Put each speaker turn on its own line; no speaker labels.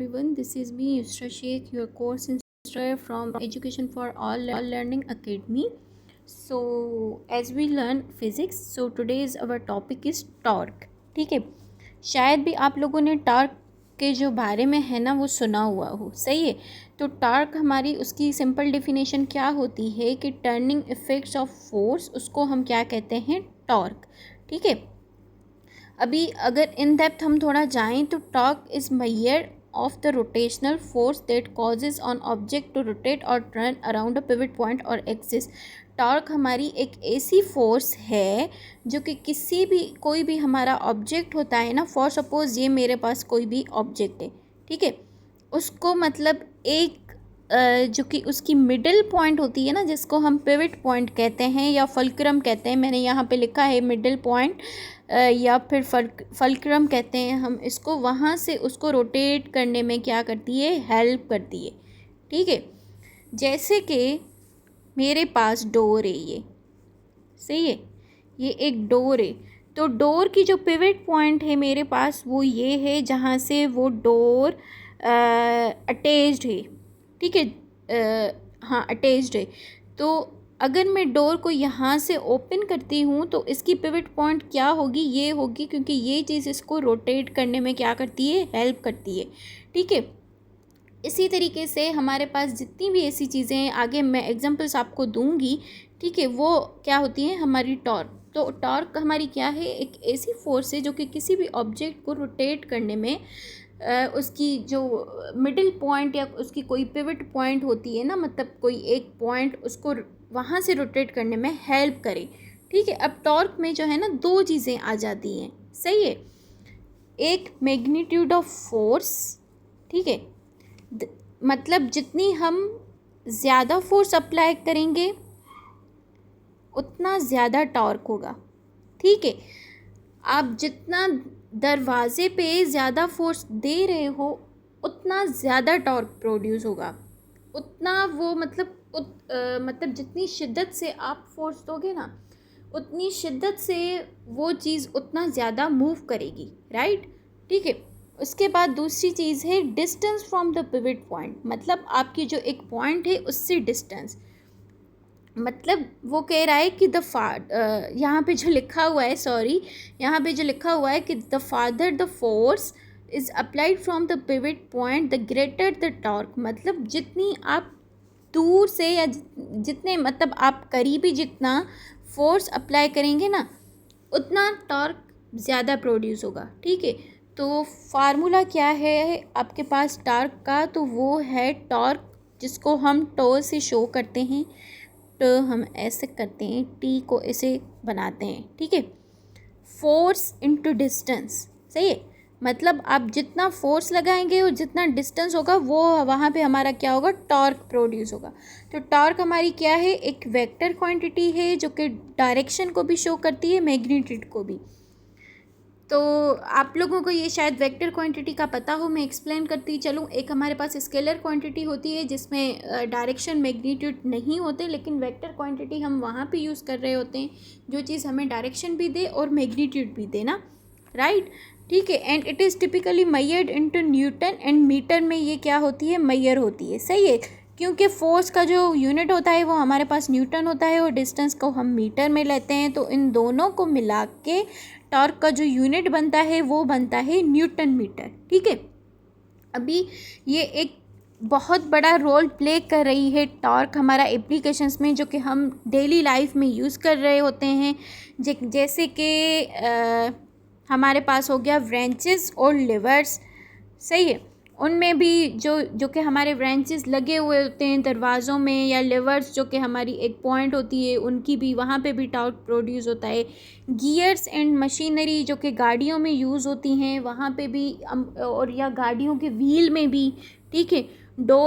everyone, this is me Yusra Sheikh, your course instructor from Education for All Learning Academy. So as we learn physics, so today's our topic is torque. ठीक है, शायद भी आप लोगों ने torque के जो बारे में है ना वो सुना हुआ हो, सही है। तो टॉर्क हमारी उसकी सिंपल डेफिनेशन क्या होती है कि टर्निंग इफेक्ट्स ऑफ फोर्स, उसको हम क्या कहते हैं, टॉर्क। ठीक है, अभी अगर इन डेप्थ हम थोड़ा जाएं तो torque is measure of the rotational force that causes on object to rotate और turn around a pivot point और एक्सिस। टॉर्क हमारी एक ऐसी फोर्स है जो कि किसी भी कोई भी हमारा ऑब्जेक्ट होता है ना, फॉर सपोज ये मेरे पास कोई भी ऑब्जेक्ट है, ठीक है, उसको मतलब एक जो कि उसकी मिडिल पॉइंट होती है ना, जिसको हम पिवट पॉइंट कहते हैं या फल्क्रम कहते हैं, मैंने यहाँ पे लिखा है मिडिल पॉइंट या फिर फल्क्रम कहते हैं हम इसको, वहाँ से उसको रोटेट करने में क्या करती है, हेल्प करती है। ठीक है, जैसे कि मेरे पास डोर है, ये सही है, ये एक डोर है, तो डोर की जो पिवट पॉइंट है मेरे पास वो ये है जहाँ से वो डोर अटैच्ड है। ठीक है, हाँ अटैच्ड है। तो अगर मैं डोर को यहाँ से ओपन करती हूँ तो इसकी पिवट पॉइंट क्या होगी, ये होगी, क्योंकि ये चीज़ इसको रोटेट करने में क्या करती है, हेल्प करती है। ठीक है, इसी तरीके से हमारे पास जितनी भी ऐसी चीज़ें हैं, आगे मैं एग्जांपल्स आपको दूंगी, ठीक है, वो क्या होती हैं, हमारी टॉर्क। तो टॉर्क हमारी क्या है, एक ऐसी फोर्स है जो कि किसी भी ऑब्जेक्ट को रोटेट करने में उसकी जो मिडिल पॉइंट या उसकी कोई पिवट पॉइंट होती है ना, मतलब कोई एक पॉइंट, उसको वहाँ से रोटेट करने में हेल्प करे। ठीक है, अब टॉर्क में जो है ना दो चीज़ें आ जाती हैं, सही है, एक मैग्नीट्यूड ऑफ फोर्स, ठीक है, मतलब जितनी हम ज़्यादा फोर्स अप्लाई करेंगे उतना ज़्यादा टॉर्क होगा। ठीक है, आप जितना दरवाजे पे ज़्यादा फोर्स दे रहे हो उतना ज़्यादा टॉर्क प्रोड्यूस होगा, उतना वो मतलब जितनी शिद्दत से आप फोर्स दोगे ना, उतनी शिद्दत से वो चीज़ उतना ज़्यादा मूव करेगी, राइट। ठीक है, उसके बाद दूसरी चीज़ है distance from the pivot point, मतलब आपकी जो एक पॉइंट है उससे डिस्टेंस, मतलब वो कह रहा है कि यहाँ पे जो लिखा हुआ है, सॉरी, यहाँ पे जो लिखा हुआ है कि the father the force is applied from the pivot point the greater the torque, मतलब जितनी आप दूर से या जितने मतलब आप करीबी जितना फोर्स अप्लाई करेंगे ना उतना टॉर्क ज़्यादा प्रोड्यूस होगा। ठीक है, तो फार्मूला क्या है आपके पास टॉर्क का, तो वो है टॉर्क, जिसको हम टो से शो करते हैं, तो हम ऐसे करते हैं, टी को ऐसे बनाते हैं। ठीक है, फोर्स इनटू डिस्टेंस, सही है, मतलब आप जितना फोर्स लगाएंगे और जितना डिस्टेंस होगा वो वहाँ पे हमारा क्या होगा, टॉर्क प्रोड्यूस होगा। तो टॉर्क हमारी क्या है, एक वेक्टर क्वांटिटी है जो कि डायरेक्शन को भी शो करती है, मैग्नीट्यूड को भी। तो आप लोगों को ये शायद वेक्टर क्वांटिटी का पता हो, मैं एक्सप्लेन करती चलूँ। एक हमारे पास स्केलर क्वांटिटी होती है जिसमें डायरेक्शन मैग्नीट्यूड नहीं होते, लेकिन वेक्टर क्वांटिटी हम वहाँ पे यूज़ कर रहे होते हैं जो चीज़ हमें डायरेक्शन भी दे और मैग्नीट्यूड भी दे ना, राइट। ठीक है, and it is typically measured into newton and metre में ये क्या होती है, मेजर होती है, सही है, क्योंकि फोर्स का जो यूनिट होता है वो हमारे पास न्यूटन होता है और डिस्टेंस को हम मीटर में लेते हैं, तो इन दोनों को मिला के टॉर्क का जो यूनिट बनता है वो बनता है न्यूटन मीटर। ठीक है, अभी ये एक बहुत बड़ा रोल प्ले कर रही है टॉर्क हमारा एप्लीकेशंस में, जो कि हम डेली लाइफ में यूज़ कर रहे होते हैं, जैसे कि हमारे पास हो गया व्रेंचेस और लिवर्स, सही है, उनमें भी जो कि हमारे व्रेंचेस लगे हुए होते हैं दरवाज़ों में, या लिवर्स जो कि हमारी एक पॉइंट होती है उनकी भी, वहाँ पे भी टॉर्क प्रोड्यूस होता है। गियर्स एंड मशीनरी जो कि गाड़ियों में यूज़ होती हैं वहाँ पे भी और या गाड़ियों के व्हील में भी। ठीक है, डोर